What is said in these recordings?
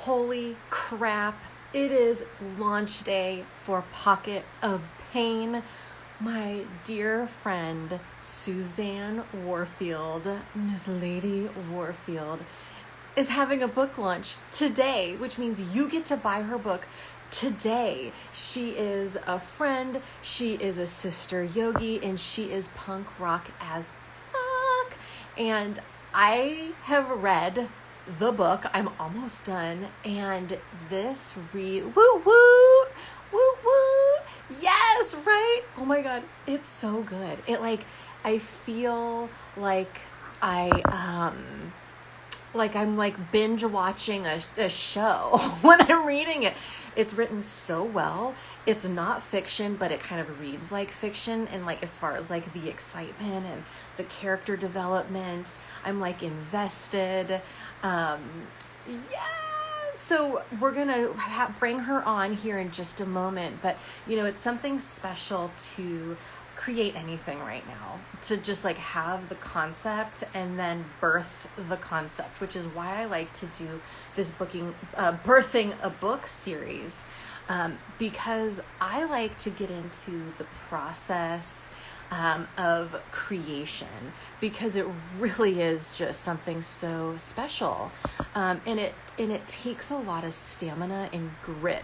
Holy crap, it is launch day for Pocket of Pain. My dear friend Suzanne Warfield, Miss Lady Warfield, is having a book launch today, which means you get to buy her book today. She is a friend, she is a sister yogi, and she is punk rock as fuck. And I have read the book. I'm almost done. And this woo woo, woo woo. Yes, right? Oh my God. It's so good. I feel like I'm like binge watching a show when I'm reading it. It's written so well. It's not fiction, but it kind of reads like fiction. And like, as far as like the excitement and the character development, I'm like invested. Yeah. So we're going to bring her on here in just a moment. But, it's something special to create anything right now, to just like have the concept and then birth the concept, which is why I like to do this birthing a book series, because I like to get into the process of creation, because it really is just something so special, and it takes a lot of stamina and grit.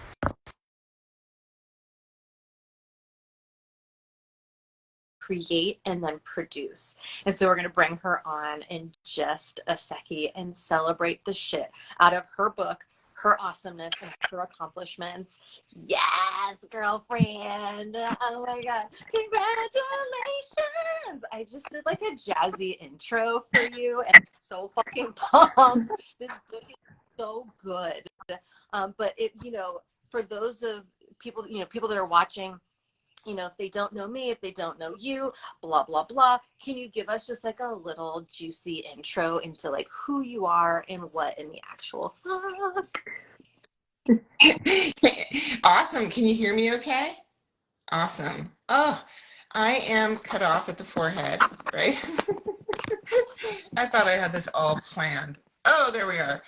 Create and then produce. And so we're going to bring her on in just a second and celebrate the shit out of her book, her awesomeness, and her accomplishments. Yes, girlfriend. Oh my God. Congratulations. I just did like a jazzy intro for you, and I'm so fucking pumped. This book is so good. But for those of people, people that are watching, if they don't know me, if they don't know you, blah, blah, blah, can you give us just like a little juicy intro into like who you are and what in the actual fuck? Awesome. Can you hear me okay? Awesome. Oh, I am cut off at the forehead, right? I thought I had this all planned. Oh, there we are.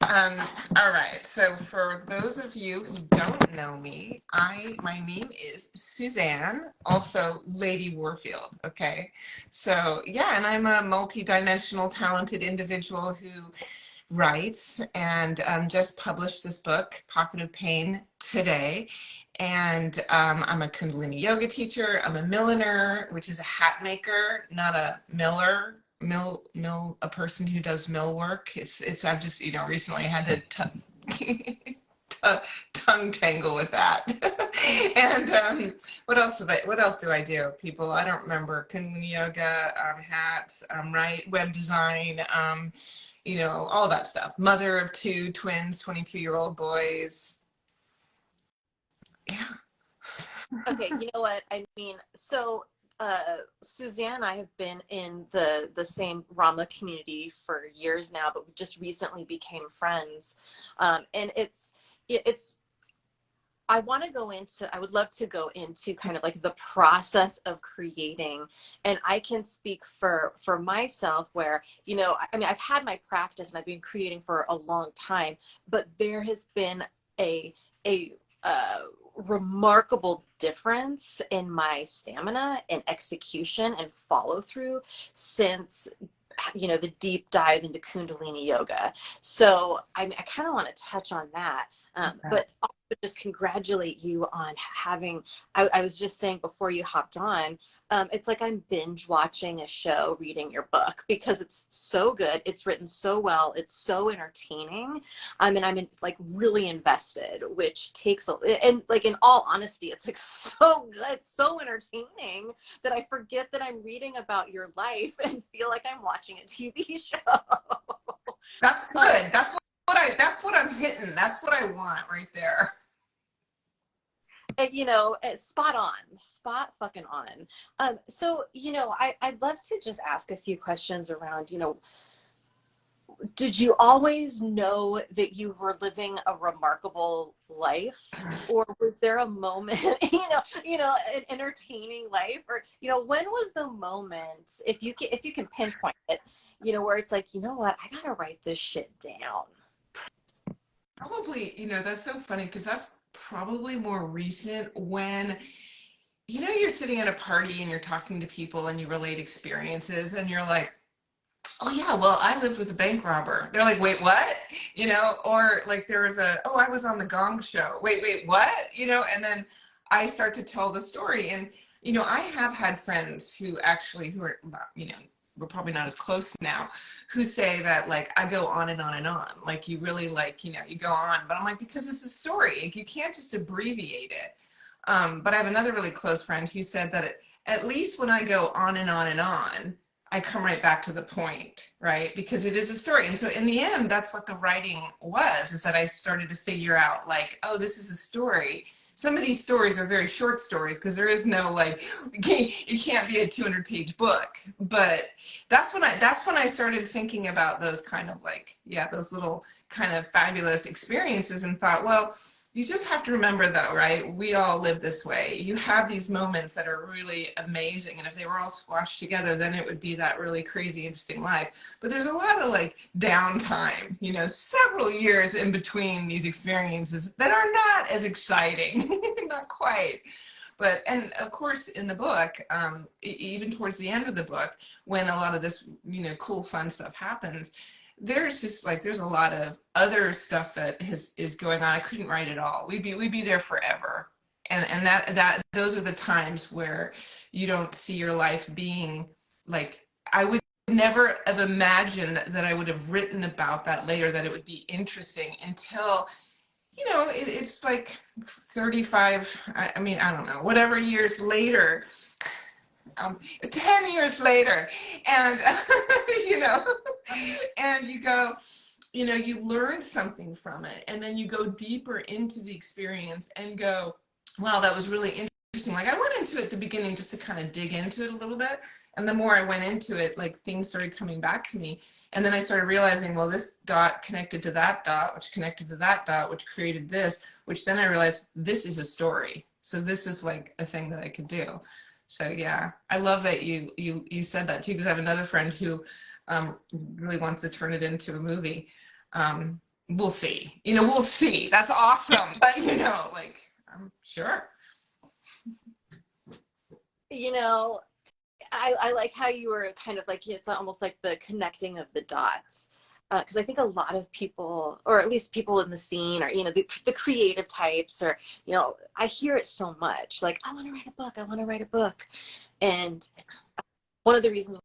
Um, all right. So for those of you who don't know me, my name is Suzanne, also Lady Warfield. Okay. So yeah, and I'm a multi-dimensional talented individual who writes and just published this book, Pocket of Pain, today. And I'm a Kundalini yoga teacher. I'm a milliner, which is a hat maker, not a miller. A person who does mill work. I've just, recently had to tongue tangle with that. And what else do I do, people? I don't remember. Kundalini yoga, hats, right, web design, all that stuff. Mother of two twins, 22-year-old boys. Yeah. Okay, you know what I mean? So Suzanne and I have been in the same Rama community for years now, but we just recently became friends. And it's I would love to go into kind of like the process of creating. And I can speak for myself where, I mean, I've had my practice and I've been creating for a long time, but there has been a uh, remarkable difference in my stamina and execution and follow through since the deep dive into Kundalini yoga. So I kind of want to touch on that, but also just congratulate you on having. I was just saying before you hopped on, it's like I'm binge watching a show, reading your book, because it's so good. It's written so well. It's so entertaining. And like really invested, which and like, in all honesty, it's like so good, it's so entertaining that I forget that I'm reading about your life and feel like I'm watching a TV show. That's good. That's what I'm hitting. That's what I want right there. And, spot fucking on. So, I'd love to just ask a few questions around, did you always know that you were living a remarkable life, or was there a moment, an entertaining life, or when was the moment, if you can pinpoint it, where it's like, you know what, I gotta write this shit down? Probably, that's so funny because that's probably more recent when, you're sitting at a party and you're talking to people and you relate experiences and you're like, oh yeah, well, I lived with a bank robber. They're like, wait, what? Or like there was oh, I was on the Gong Show. Wait, what? And then I start to tell the story. And, I have had friends who are, we're probably not as close now, who say that like I go on and on and on. Like you really like, you go on. But I'm like, because it's a story. Like, you can't just abbreviate it. But I have another really close friend who said that at least when I go on and on and on, I come right back to the point, right? Because it is a story. And so in the end, that's what the writing was, is that I started to figure out like, oh, this is a story. Some of these stories are very short stories because there is no like, it can't be a 200-page book. But that's when I started thinking about those kind of like, yeah, those little kind of fabulous experiences and thought, well, you just have to remember though, right? We all live this way. You have these moments that are really amazing. And if they were all squashed together, then it would be that really crazy, interesting life. But there's a lot of like downtime, several years in between these experiences that are not as exciting, not quite. But, and of course, in the book, even towards the end of the book, when a lot of this, cool, fun stuff happens, there's just like there's a lot of other stuff that is going on. I couldn't write it all. We'd be there forever, and that those are the times where you don't see your life being like I would never have imagined that I would have written about that later, that it would be interesting until it's like 35. I mean, I don't know, whatever years later, 10 years later, and you know and you go, you learn something from it, and then you go deeper into the experience and go, wow, that was really interesting. Like I went into it at the beginning just to kind of dig into it a little bit, and the more I went into it, like things started coming back to me, and then I started realizing, well, this dot connected to that dot, which connected to that dot, which created this, which then I realized this is a story, so this is like a thing that I could do. So yeah, I love that you said that too, because I have another friend who really wants to turn it into a movie. We'll see. We'll see. That's awesome. But like, I'm sure. You know, I like how you were kind of like, it's almost like the connecting of the dots. Because I think a lot of people, or at least people in the scene, or the creative types, or I hear it so much. Like, I want to write a book. I want to write a book. And one of the reasons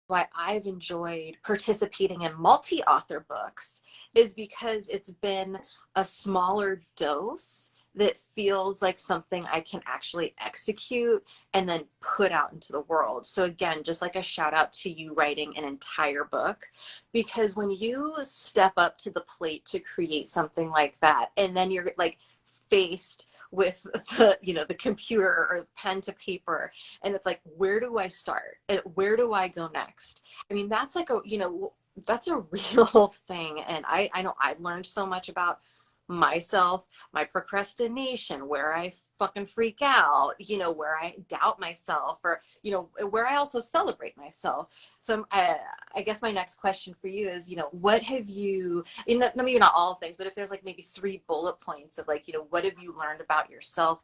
why I've enjoyed participating in multi-author books is because it's been a smaller dose that feels like something I can actually execute and then put out into the world. So again, just like a shout out to you writing an entire book, because when you step up to the plate to create something like that, and then you're like faced with the computer or pen to paper, and it's like, where do I start and where do I go next? I mean, that's like that's a real thing. And I know I've learned so much about myself, my procrastination, where I fucking freak out, where I doubt myself, or where I also celebrate myself. So I guess my next question for you is, what have you, maybe not all things, but if there's like maybe 3 bullet points of like, what have you learned about yourself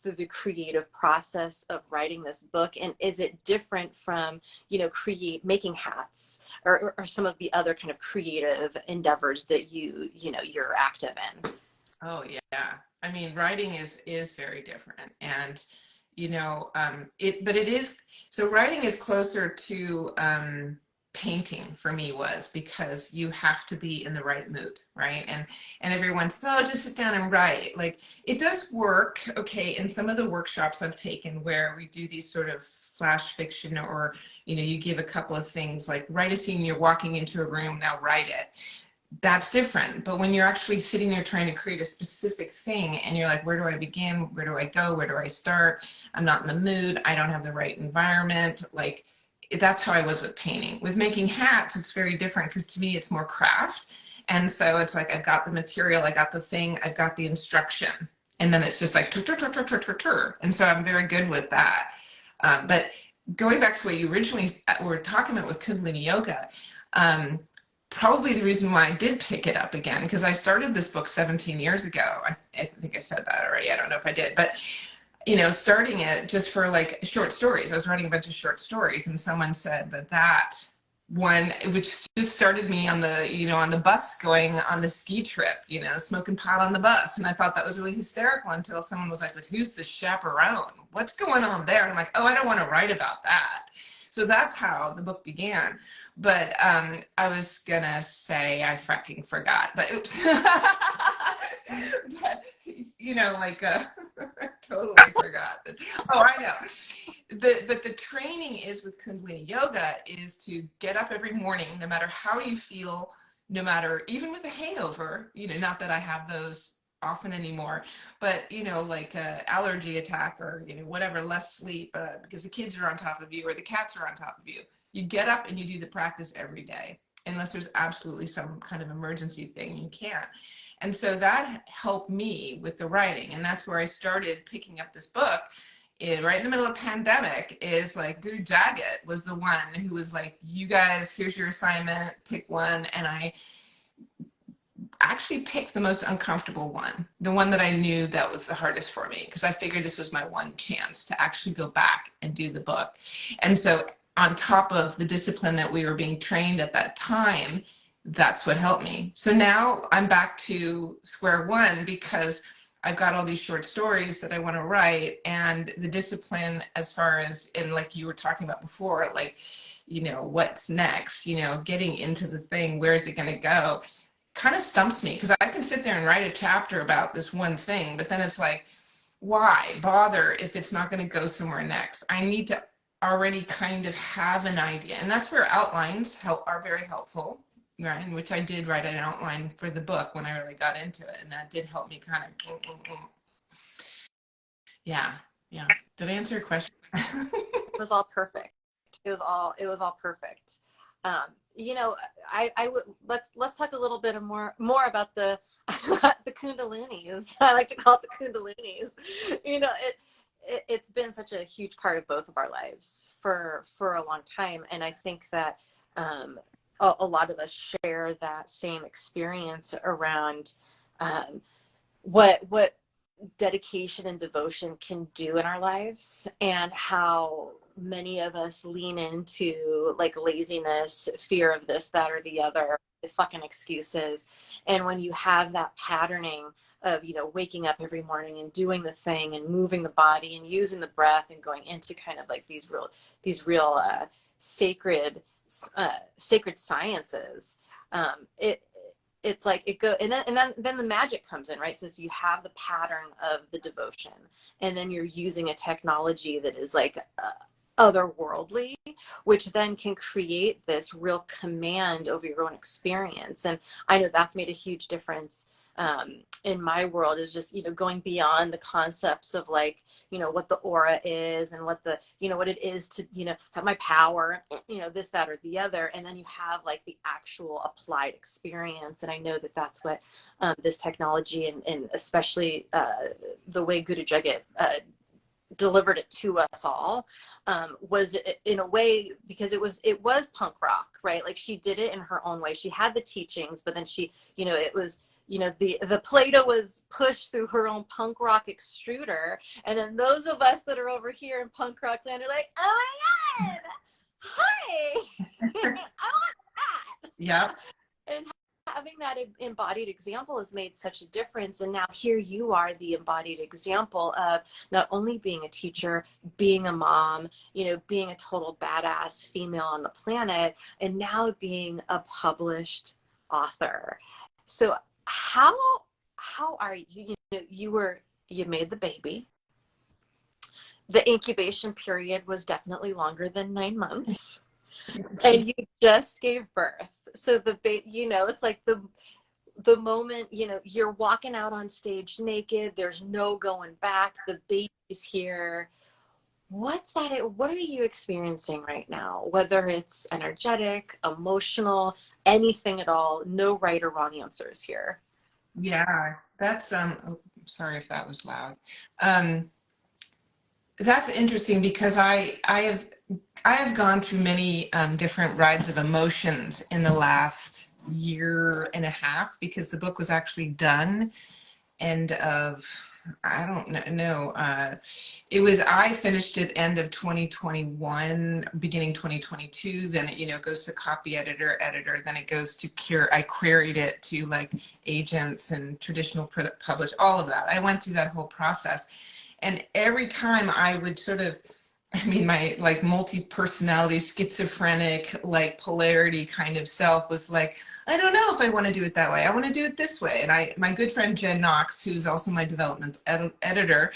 through the creative process of writing this book? And is it different from making hats, or some of the other kind of creative endeavors that you're active in? Oh yeah. I mean, writing is very different, and but it is, so writing is closer to painting for me, was because you have to be in the right mood, right? And everyone says, oh, just sit down and write. Like, it does work, okay, in some of the workshops I've taken where we do these sort of flash fiction, or you give a couple of things like, write a scene, you're walking into a room, now write it. That's different. But when you're actually sitting there trying to create a specific thing, and you're like, where do I begin? Where do I go? Where do I start? I'm not in the mood. I don't have the right environment. Like, that's how I was with painting. With making hats, it's very different, because to me, it's more craft. And so it's like, I've got the material, I got the thing, I've got the instruction. And then it's just like, tur, tur, tur, tur, tur, tur, tur. And so I'm very good with that. But going back to what you originally were talking about with Kundalini Yoga, probably the reason why I did pick it up again, because I started this book 17 years ago. I think I said that already. I don't know if I did, but starting it just for like short stories. I was writing a bunch of short stories, and someone said that one, which just started me on the bus going on the ski trip, smoking pot on the bus. And I thought that was really hysterical until someone was like, but who's the chaperone? What's going on there? And I'm like, oh, I don't want to write about that. So that's how the book began. But I was gonna say I fracking forgot, but oops. But, I totally forgot. Oh, I know. But the training is with Kundalini Yoga is to get up every morning, no matter how you feel, no matter even with a hangover, not that I have those often anymore, but like a allergy attack or whatever, less sleep because the kids are on top of you or the cats are on top of you. You get up and you do the practice every day, unless there's absolutely some kind of emergency thing you can't. And so that helped me with the writing, and that's where I started picking up this book. Right in the middle of pandemic is like Guru Jagat was the one who was like, you guys, here's your assignment, pick one. And I actually picked the most uncomfortable one, the one that I knew that was the hardest for me, because I figured this was my one chance to actually go back and do the book. And so on top of the discipline that we were being trained at that time, that's what helped me. So now I'm back to square one because I've got all these short stories that I want to write, and the discipline as far as, in like you were talking about before, like, what's next, getting into the thing, where is it going to go, kind of stumps me, because I can sit there and write a chapter about this one thing, but then it's like, why bother if it's not going to go somewhere next? I need to already kind of have an idea. And that's where outlines are very helpful, right? In which I did write an outline for the book when I really got into it. And that did help me kind of, yeah. Did I answer your question? It was all perfect. It was all perfect. I would let's talk a little bit more about the the kundalinis. I like to call it the kundalinis. It's been such a huge part of both of our lives for a long time, and I think that a lot of us share that same experience around what dedication and devotion can do in our lives, and how many of us lean into like laziness, fear of this, that, or the other, fucking excuses. And when you have that patterning of waking up every morning and doing the thing and moving the body and using the breath and going into kind of like these real sacred sciences, it's like it go, and then the magic comes in, right? So you have the pattern of the devotion, and then you're using a technology that is like otherworldly, which then can create this real command over your own experience. And I know that's made a huge difference in my world, is just going beyond the concepts of like what the aura is and what the what it is to have my power, this, that, or the other, and then you have like the actual applied experience. And I know that that's what this technology and especially the way Guru Jagat delivered it to us all was in a way, because it was punk rock, right? Like she did it in her own way. She had the teachings, but then she it was the Play-Doh was pushed through her own punk rock extruder, and then those of us that are over here in punk rock land are like, oh my god, hi. I want that. Yeah. And having that embodied example has made such a difference. And now here you are, the embodied example of not only being a teacher, being a mom, being a total badass female on the planet, and now being a published author. So how are you? You made the baby. The incubation period was definitely longer than 9 months. And you just gave birth. So it's like the moment, you're walking out on stage naked, there's no going back, the baby's here. What are you experiencing right now? Whether it's energetic, emotional, anything at all, no right or wrong answers here. Yeah, that's sorry if that was loud. That's interesting, because I have gone through many different rides of emotions in the last year and a half, because the book was actually done end of, I don't know. It was, I finished it end of 2021, beginning 2022. Then it, goes to copy editor. Then it goes to I queried it to like agents and traditional publish, all of that. I went through that whole process. And every time I would sort of, my like multi-personality, schizophrenic, like polarity kind of self was like, I don't know if I want to do it that way. I want to do it this way. And my good friend Jen Knox, who's also my development editor,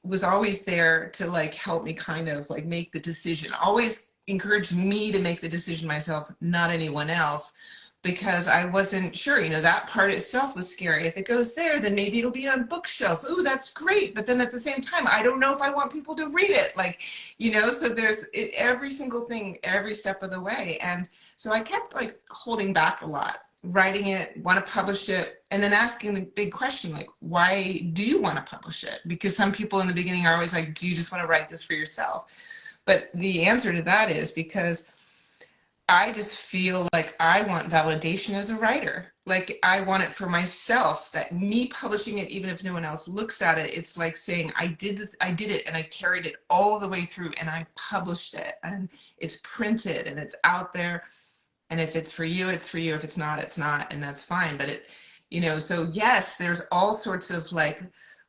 was always there to like help me kind of like make the decision. Always encouraged me to make the decision myself, not anyone else, because I wasn't sure, that part itself was scary. If it goes there, then maybe it'll be on bookshelves. Oh, that's great. But then at the same time, I don't know if I want people to read it. Like, so there's every single thing, every step of the way. And so I kept like holding back a lot, writing it, want to publish it, and then asking the big question, like, why do you want to publish it? Because some people in the beginning are always like, do you just want to write this for yourself? But the answer to that is because I just feel like I want validation as a writer. Like I want it for myself, that me publishing it, even if no one else looks at it, it's like saying I did it and I carried it all the way through and I published it and it's printed and it's out there. And if it's for you, it's for you. If it's not, it's not, and that's fine. But so yes, there's all sorts of like,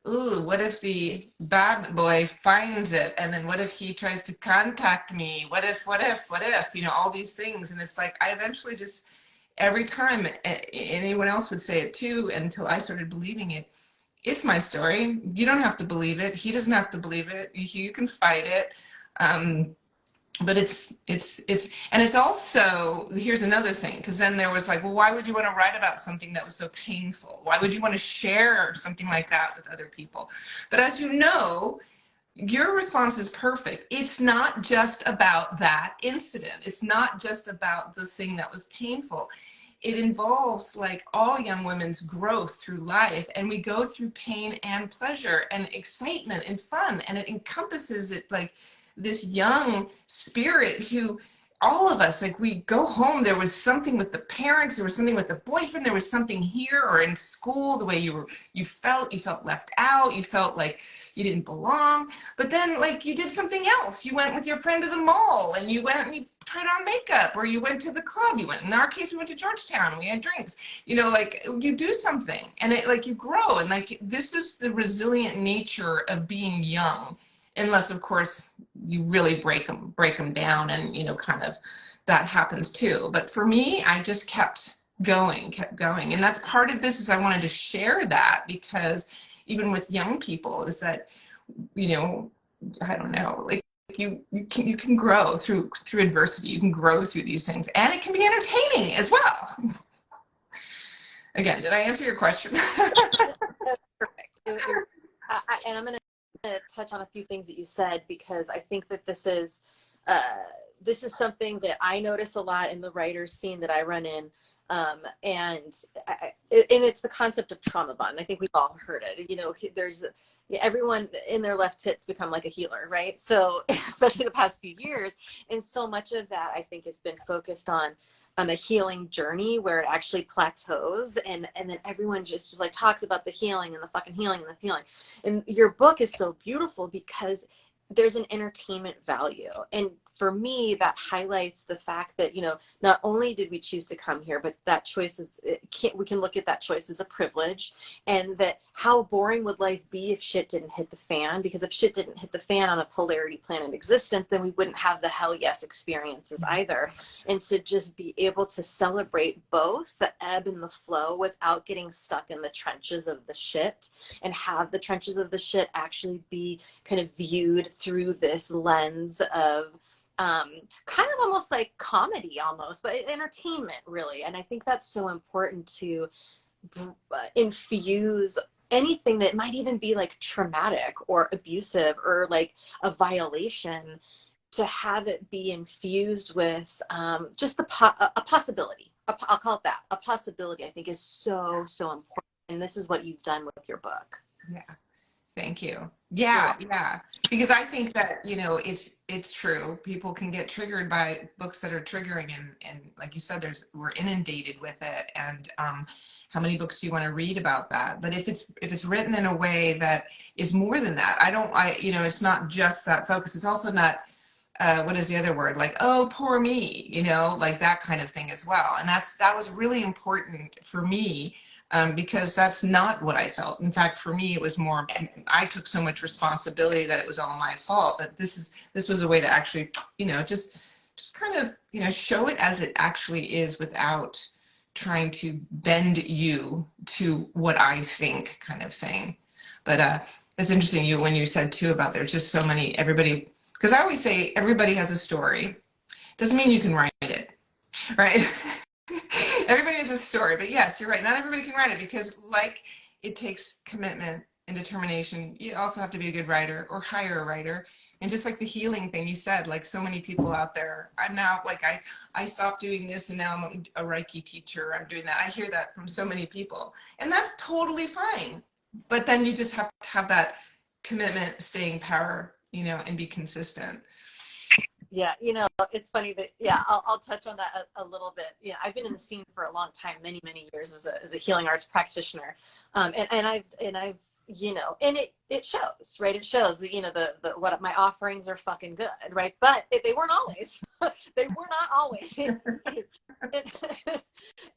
ooh, what if the bad boy finds it? And then what if he tries to contact me? What if, all these things. And it's like, I eventually just, every time anyone else would say it too, until I started believing it, it's my story. You don't have to believe it. He doesn't have to believe it. You can fight it. But and it's also, here's another thing, because then there was like, well, why would you want to write about something that was so painful? Why would you want to share something like that with other people? But as you know, your response is perfect. It's not just about that incident. It's not just about the thing that was painful. It involves like all young women's growth through life, and we go through pain and pleasure and excitement and fun, and it encompasses it like this young spirit who, all of us, like we go home, there was something with the parents, there was something with the boyfriend, there was something here or in school, the way you felt left out, you felt like you didn't belong. But then like you did something else, you went with your friend to the mall and you went and you tried on makeup, or you went to the club, in our case we went to Georgetown and we had drinks, like you do something and it like you grow. And like this is the resilient nature of being young, unless of course you really break them down, and kind of that happens too. But for me, I just kept going, and that's part of this, is I wanted to share that, because even with young people, is that I don't know, like you can grow through adversity, you can grow through these things, and it can be entertaining as well. Again, did I answer your question? Perfect. And I'm going to touch on a few things that you said, because I think that this is something that I notice a lot in the writers scene that I run in. And it's the concept of trauma bond. I think we've all heard it. There's everyone in their left tits become like a healer, right? So especially the past few years, and so much of that I think has been focused on a healing journey where it actually plateaus, and then everyone just like talks about the healing and the fucking healing and the healing. And your book is so beautiful because there's an entertainment value. And for me, that highlights the fact that, not only did we choose to come here, but that choice we can look at that choice as a privilege, and that how boring would life be if shit didn't hit the fan? Because if shit didn't hit the fan on a polarity planet existence, then we wouldn't have the hell yes experiences either. And to just be able to celebrate both the ebb and the flow without getting stuck in the trenches of the shit, and have the trenches of the shit actually be kind of viewed through this lens of kind of almost like comedy almost, but entertainment really. And I think that's so important to infuse anything that might even be like traumatic or abusive or like a violation, to have it be infused with just a possibility. I'll call it that. A possibility, I think, is so important. And this is what you've done with your book. Yeah. Thank you. You're Yeah, welcome. yeah. Because I think that, it's true. People can get triggered by books that are triggering, and like you said, we're inundated with it. And how many books do you want to read about that? But if it's written in a way that is more than that, it's not just that focus. It's also not what is the other word? Like, oh, poor me, like that kind of thing as well. And that was really important for me, because that's not what I felt. In fact, for me, it was more, I took so much responsibility that it was all my fault, that this was a way to actually, just kind of, show it as it actually is without trying to bend you to what I think, kind of thing. But it's interesting when you said too about there's just so many, everybody, because I always say everybody has a story. Doesn't mean you can write it, right? Everybody has a story, but yes, you're right. Not everybody can write it, because like it takes commitment and determination. You also have to be a good writer or hire a writer. And just like the healing thing you said, like so many people out there, I'm now like, I stopped doing this and now I'm a Reiki teacher. I'm doing that. I hear that from so many people, and that's totally fine. But then you just have to have that commitment, staying power, and be consistent. Yeah, it's funny that, yeah, I'll touch on that a little bit. Yeah, I've been in the scene for a long time, many, many years as a healing arts practitioner. And I've, and it shows, right? It shows, the what my offerings are fucking good, right? But they weren't always. They were not always. and,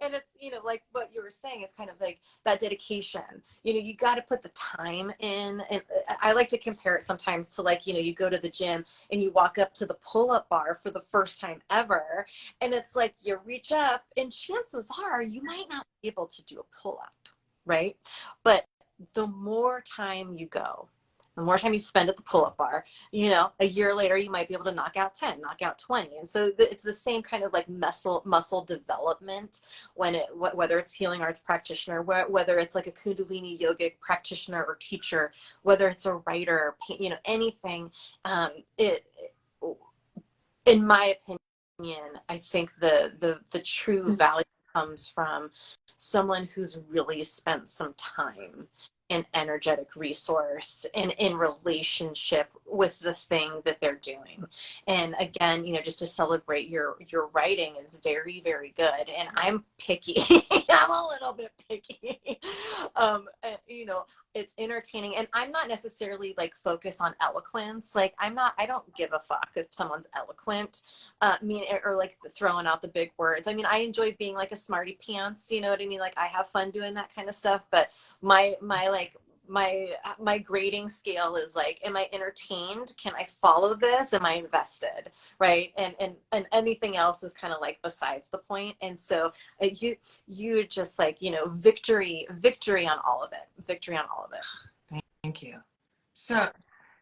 and it's, like what you were saying, it's kind of like that dedication. You got to put the time in. And I like to compare it sometimes to, like, you go to the gym and you walk up to the pull-up bar for the first time ever, and it's like you reach up and chances are you might not be able to do a pull-up, right? But the more time you go, the more time you spend at the pull-up bar, a year later you might be able to knock out 10, knock out 20. And so it's the same kind of like muscle development, whether it's healing arts practitioner, whether it's like a Kundalini yogic practitioner or teacher, whether it's a writer, anything. It In my opinion, I think the true value comes from someone who's really spent some time and energetic resource and in relationship with the thing that they're doing. And again, just to celebrate your writing is very, very good. And I'm picky. I'm a little bit picky. It's entertaining, and I'm not necessarily like focused on eloquence. Like I don't give a fuck if someone's eloquent, or like throwing out the big words. I mean, I enjoy being like a smarty pants, you know what I mean? Like I have fun doing that kind of stuff, but my grading scale is like, am I entertained? Can I follow this? Am I invested? Right. And anything else is kind of like besides the point. And so you just like, victory on all of it, victory on all of it. Thank you. So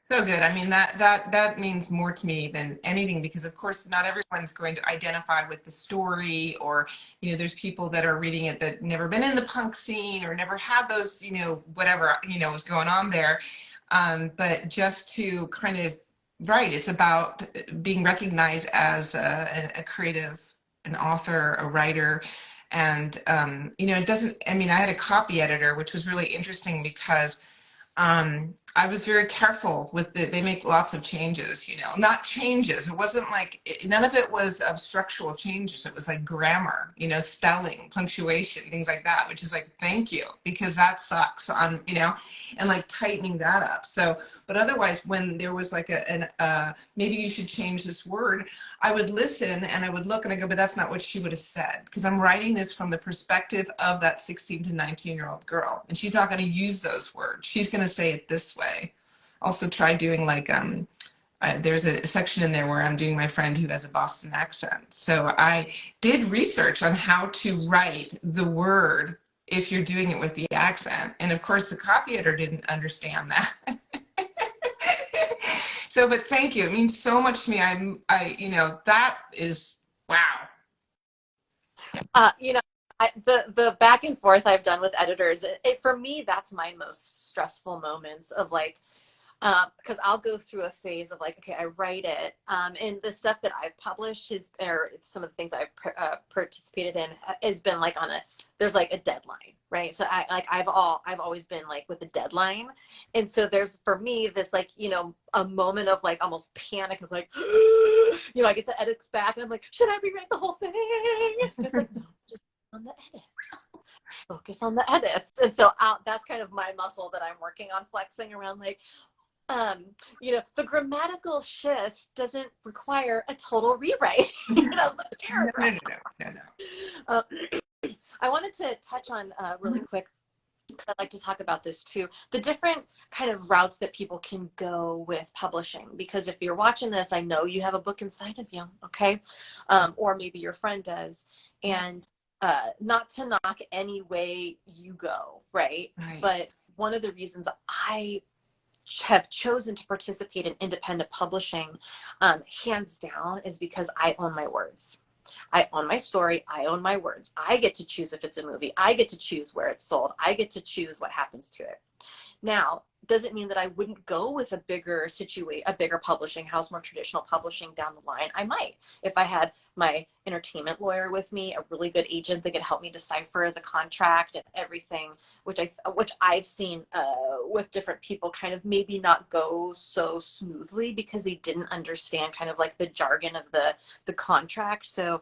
good. I mean, that means more to me than anything, because of course not everyone's going to identify with the story, or there's people that are reading it that never been in the punk scene or never had those, whatever was going on there. But just to kind of, right, it's about being recognized as a creative, an author, a writer. And it doesn't, I mean, I had a copy editor, which was really interesting because I was very careful with they make lots of changes, not changes. It wasn't like, none of it was structural changes. It was like grammar, spelling, punctuation, things like that, which is like, thank you, because that sucks on, and like tightening that up. So, but otherwise, when there was like maybe you should change this word, I would listen and I would look and I go, but that's not what she would have said, because I'm writing this from the perspective of that 16 to 19-year-old girl, and she's not going to use those words. She's going to say it this way. Also try doing like, there's a section in there where I'm doing my friend who has a Boston accent. So I did research on how to write the word if you're doing it with the accent. And of course the copy editor didn't understand that. So, but thank you. It means so much to me. That is, wow. Uh, you know, the back and forth I've done with editors, for me, that's my most stressful moments of like, because I'll go through a phase of like, okay, I write it, and the stuff that I've published is, or some of the things I've participated in has been like on a, there's like a deadline, right? So I've always been like with a deadline, and so there's for me this like, you know, a moment of like almost panic of like, you know, I get the edits back and I'm like, should I rewrite the whole thing? And it's like, no, just on the edits. Focus on the edits. And so that's kind of my muscle that I'm working on flexing around, like, you know, the grammatical shifts doesn't require a total rewrite. You know, the paragraph. No. I wanted to touch on really quick, because I'd like to talk about this too, the different kind of routes that people can go with publishing. Because if you're watching this, I know you have a book inside of you, okay? Or maybe your friend does. And not to knock any way you go, right? But one of the reasons I have chosen to participate in independent publishing, hands down, is because I own my words. I own my story. I own my words. I get to choose if it's a movie. I get to choose where it's sold. I get to choose what happens to it. Now, doesn't mean that I wouldn't go with a bigger publishing house, more traditional publishing down the line. I might, if I had my entertainment lawyer with me, a really good agent that could help me decipher the contract and everything, which I've seen with different people kind of maybe not go so smoothly because they didn't understand kind of like the jargon of the contract. So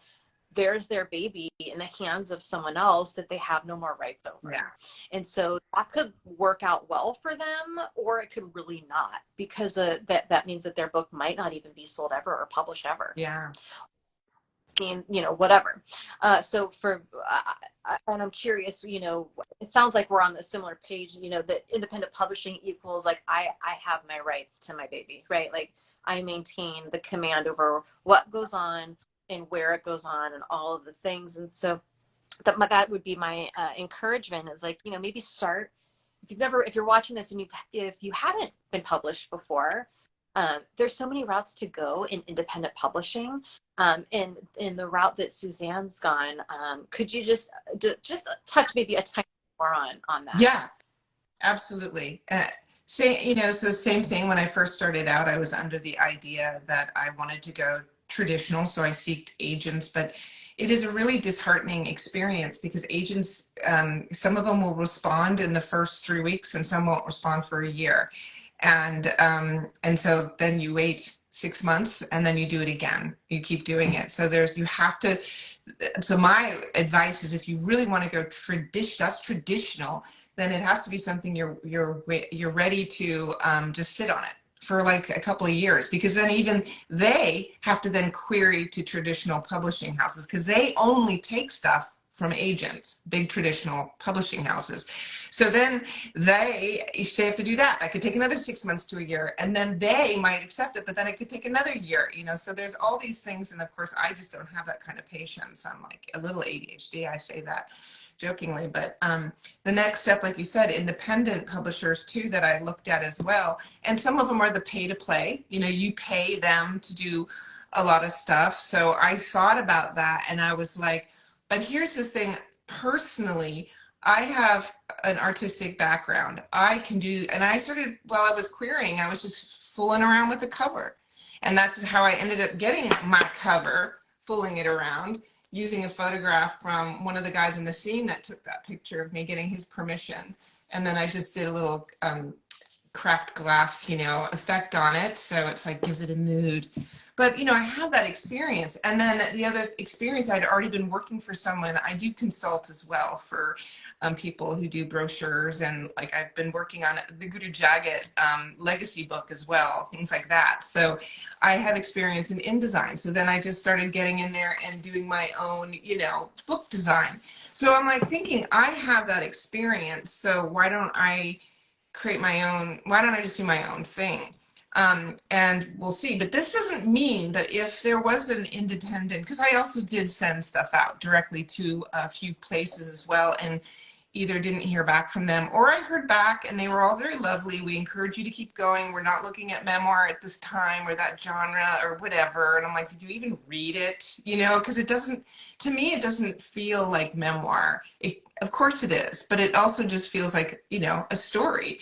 there's their baby in the hands of someone else that they have no more rights over. Yeah. And so that could work out well for them, or it could really not, because that means that their book might not even be sold ever or published ever. Yeah. I mean, you know, whatever. So and I'm curious, you know, it sounds like we're on the similar page, you know, that independent publishing equals like, I have my rights to my baby, right? Like I maintain the command over what goes on and where it goes on and all of the things. And so that would be my encouragement, is like, you know, maybe start, if you're watching this and if you haven't been published before, there's so many routes to go in independent publishing. In the route that Suzanne's gone, could you just touch maybe a tiny more on that? Yeah, absolutely. So same thing. When I first started out, I was under the idea that I wanted to go traditional, so I sought agents, but it is a really disheartening experience because agents, some of them will respond in the first 3 weeks and some won't respond for a year. And so then you wait 6 months and then you do it again. You keep doing it. So so my advice is, if you really want to go traditional, then it has to be something you're ready to just sit on it for like a couple of years, because then even they have to then query to traditional publishing houses, because they only take stuff from agents, big traditional publishing houses. So then they have to do that. That could take another 6 months to a year, and then they might accept it, but then it could take another year, you know. So there's all these things, and of course I just don't have that kind of patience. I'm like a little ADHD, I say that jokingly, but the next step, like you said, independent publishers too, that I looked at as well, and some of them are the pay to play, you know, you pay them to do a lot of stuff. So I thought about that, and I was like, but here's the thing, personally, I have an artistic background. I can do, and I started, while I was querying, I was just fooling around with the cover. And that's how I ended up getting my cover, fooling it around, using a photograph from one of the guys in the scene that took that picture of me, getting his permission. And then I just did a little cracked glass, you know, effect on it. So it's like, gives it a mood. But, you know, I have that experience. And then the other experience, I'd already been working for someone. I do consult as well for people who do brochures. And like, I've been working on the Guru Jagat legacy book as well, things like that. So I have experience in InDesign. So then I just started getting in there and doing my own, you know, book design. So I'm like thinking, I have that experience. So why don't I create my own, why don't I just do my own thing? And we'll see. But this doesn't mean that if there was an independent, because I also did send stuff out directly to a few places as well, and either didn't hear back from them, or I heard back and they were all very lovely. We encourage you to keep going. We're not looking at memoir at this time, or that genre or whatever. And I'm like, did you even read it? You know, because it doesn't, to me, it doesn't feel like memoir. Of course it is, but it also just feels like, you know, a story.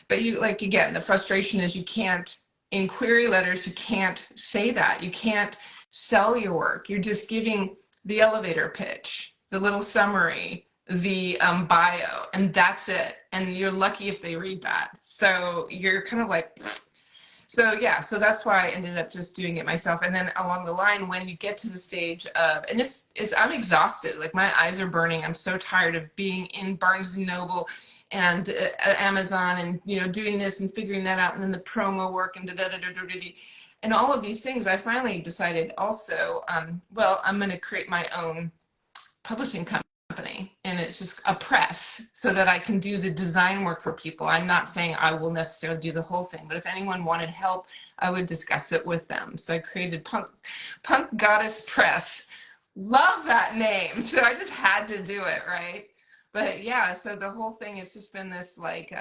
But you, like, again, the frustration is you can't, in query letters, you can't say that. You can't sell your work. You're just giving the elevator pitch, the little summary, the bio, and that's it. And you're lucky if they read that. So you're kind of like, so yeah, so that's why I ended up just doing it myself. And then along the line, when you get to the stage of, and this is, I'm exhausted, like my eyes are burning. I'm so tired of being in Barnes and Noble and Amazon and, you know, doing this and figuring that out. And then the promo work and and all of these things. I finally decided also, well, I'm going to create my own publishing company, and it's just a press so that I can do the design work for people. I'm not saying I will necessarily do the whole thing, but if anyone wanted help, I would discuss it with them. So I created Punk Goddess Press. Love that name. So I just had to do it, right? But yeah, so the whole thing has just been this like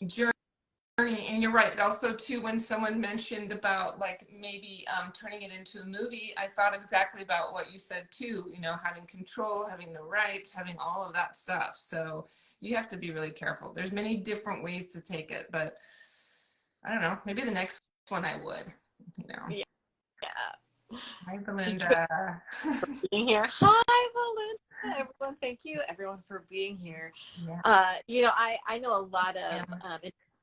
journey. And you're right. Also, too, when someone mentioned about like maybe turning it into a movie, I thought exactly about what you said too. You know, having control, having the rights, having all of that stuff. So you have to be really careful. There's many different ways to take it, but I don't know. Maybe the next one I would. You know. Yeah. Hi, Belinda. Being here. Hi, Belinda. Everyone, thank you, everyone, for being here. Yeah. You know, I know a lot of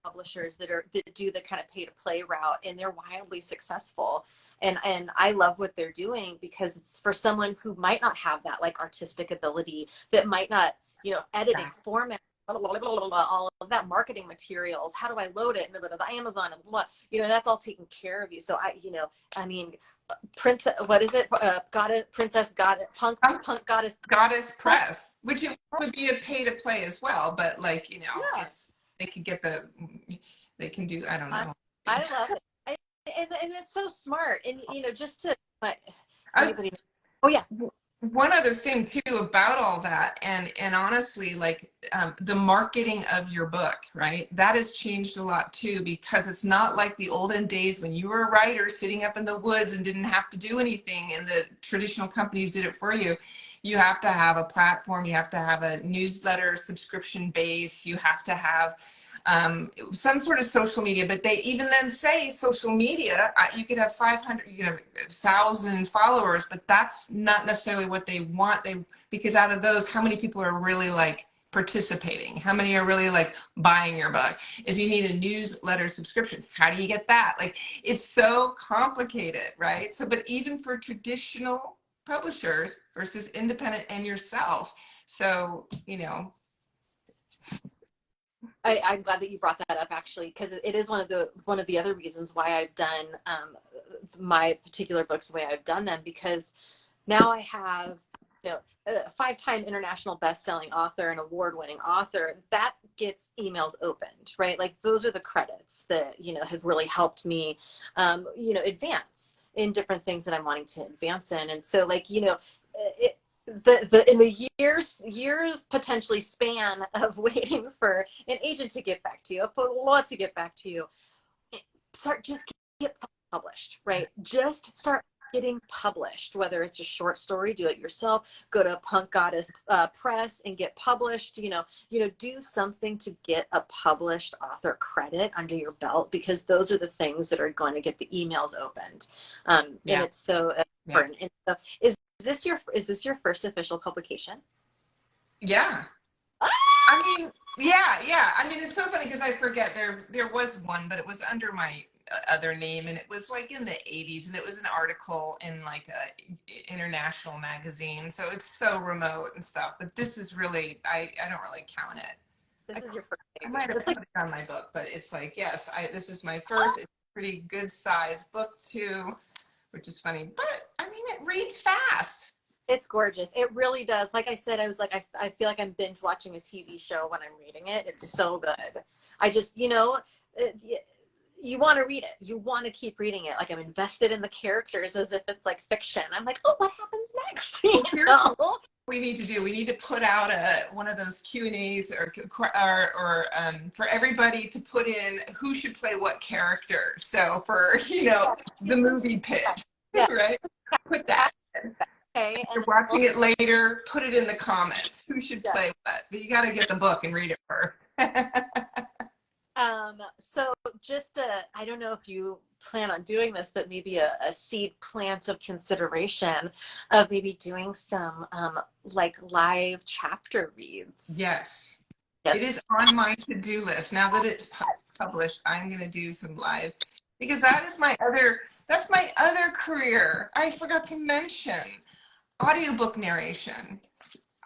publishers that do the kind of pay to play route, and they're wildly successful. And I love what they're doing because it's for someone who might not have that like artistic ability, that might not, you know, editing, format, all of that, marketing materials, how do I load it, the Amazon, and blah, you know, that's all taken care of you. So you know, I mean, Princess, what is it? Goddess, Princess, Goddess, Punk Goddess Press, which it would be a pay to play as well, but like, you know, yeah. it's, they could get they can do, I don't know. I love it. And it's so smart. And, you know, just to, anybody, oh yeah. One other thing too about all that, and honestly, like the marketing of your book, right? That has changed a lot too, because it's not like the olden days when you were a writer sitting up in the woods and didn't have to do anything, and the traditional companies did it for you. You have to have a platform, you have to have a newsletter subscription base, you have to have some sort of social media, but they even then say social media, you could have 500, you could have 1,000 followers, but that's not necessarily what they want. Because out of those, how many people are really like participating? How many are really like buying your book? Is you need a newsletter subscription. How do you get that? Like, it's so complicated, right? So, but even for traditional publishers versus independent and yourself. So, you know, I'm glad that you brought that up, actually, because it is one of the other reasons why I've done my particular books the way I've done them, because now I have, you know, a 5-time international best-selling author and award-winning author that gets emails opened, right? Like those are the credits that, you know, have really helped me, you know, advance in different things that I'm wanting to advance in. And so, like, you know, in the years potentially span of waiting for an agent to get back to you, a law to get back to you, just get published, right? Just start getting published, whether it's a short story, do it yourself, go to Punk Goddess Press and get published, you know, do something to get a published author credit under your belt, because those are the things that are going to get the emails opened. And it's so important. And so is this your first official publication? Yeah. I mean, yeah. I mean, it's so funny because I forget there was one, but it was under my other name, and it was like in the 80s, and it was an article in like a international magazine. So it's so remote and stuff. But this is really, I don't really count it. This is your first I might have put it on my book, but it's like, yes, this is my first. It's a pretty good size book too, which is funny. But I mean, it reads fast. It's gorgeous. It really does. Like I said, I was like, I feel like I'm binge watching a TV show when I'm reading it. It's so good. I just, you know, you want to read it. You want to keep reading it. Like I'm invested in the characters as if it's like fiction. I'm like, oh, what happens next? You know? What we need to do. We need to put out one of those Q&As or for everybody to put in who should play what character. So for, you know, the movie pitch, right? Put that in. Okay, if you're watching it later, put it in the comments. Who should play what? But you got to get the book and read it first. So just I don't know if you plan on doing this, but maybe a seed plant of consideration of maybe doing some like live chapter reads. Yes. It Yes. is on my to-do list. Now that it's published, I'm going to do some live because that's my other career. I forgot to mention audiobook narration.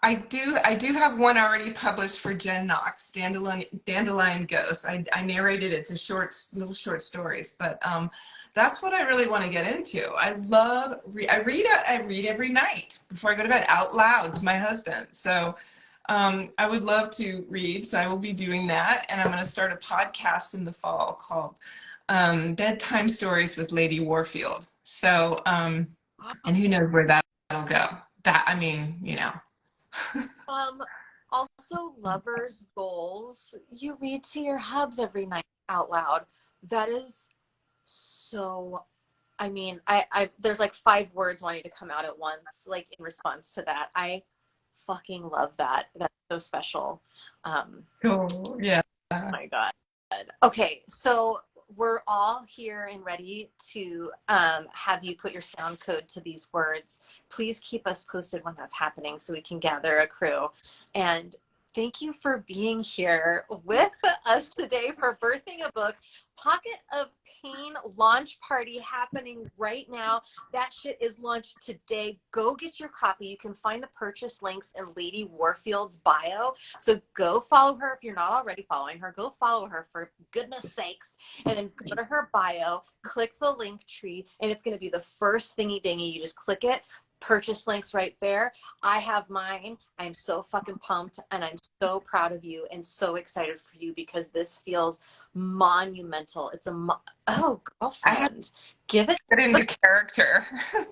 I do have one already published for Jen Knox, Dandelion Ghost. I narrated it's little short stories, but that's what I really want to get into. I read every night before I go to bed out loud to my husband. So I would love to read, so I will be doing that, and I'm going to start a podcast in the fall called Bedtime Stories with Lady Warfield. So and who knows where that'll go. That I mean, you know. Um, Also, lovers' goals. You read to your hubs every night out loud. That is so. I mean, I there's like 5 words wanting to come out at once, like in response to that. I fucking love that. That's so special. Cool. Yeah. My God. Okay, so we're all here and ready to have you put your sound code to these words. Please keep us posted when that's happening so we can gather a crew. And thank you for being here with us today for Birthing a Book. Pocket of Pain launch party happening right now. That shit is launched today. Go get your copy. You can find the purchase links in Lady Warfield's bio. So go follow her if you're not already following her. Go follow her for goodness sakes. And then go to her bio, click the link tree, and it's going to be the first thingy dingy. You just click it. Purchase links right there. I have mine. I'm so fucking pumped and I'm so proud of you and so excited for you because this feels monumental. It's oh, I have girlfriend, give it to get into character.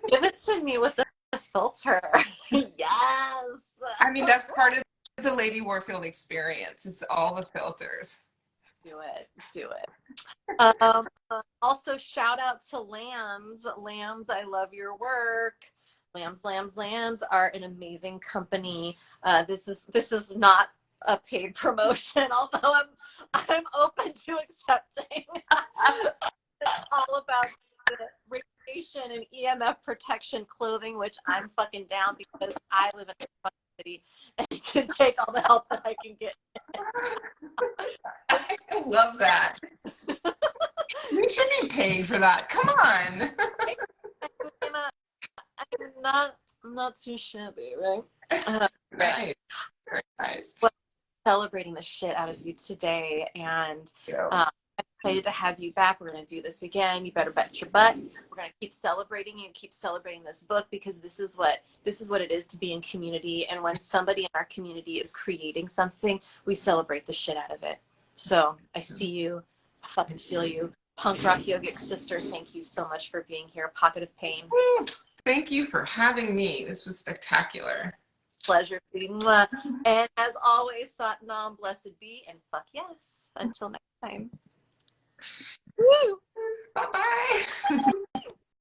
give it to me with the filter. Yes. I mean, that's part of the Lady Warfield experience. It's all the filters. Do it. Also, shout out to Lambs. Lambs, I love your work. Lambs are an amazing company. This is not a paid promotion, although I'm open to accepting. It's all about the radiation and EMF protection clothing, which I'm fucking down because I live in a fucking city and can take all the help that I can get. I love that. You should be paid for that. Come on. I'm not too shabby, right? Nice. Very nice. Well, celebrating the shit out of you today, and I'm excited to have you back. We're going to do this again. You better bet your butt. We're going to keep celebrating you, keep celebrating this book because this is what it is to be in community. And when somebody in our community is creating something, we celebrate the shit out of it. So I see you. I fucking feel you. Punk rock yogic sister, thank you so much for being here. Pocket of Pain. Thank you for having me. This was spectacular. Pleasure. And as always, Sat Nam, blessed be, and fuck yes. Until next time. Woo!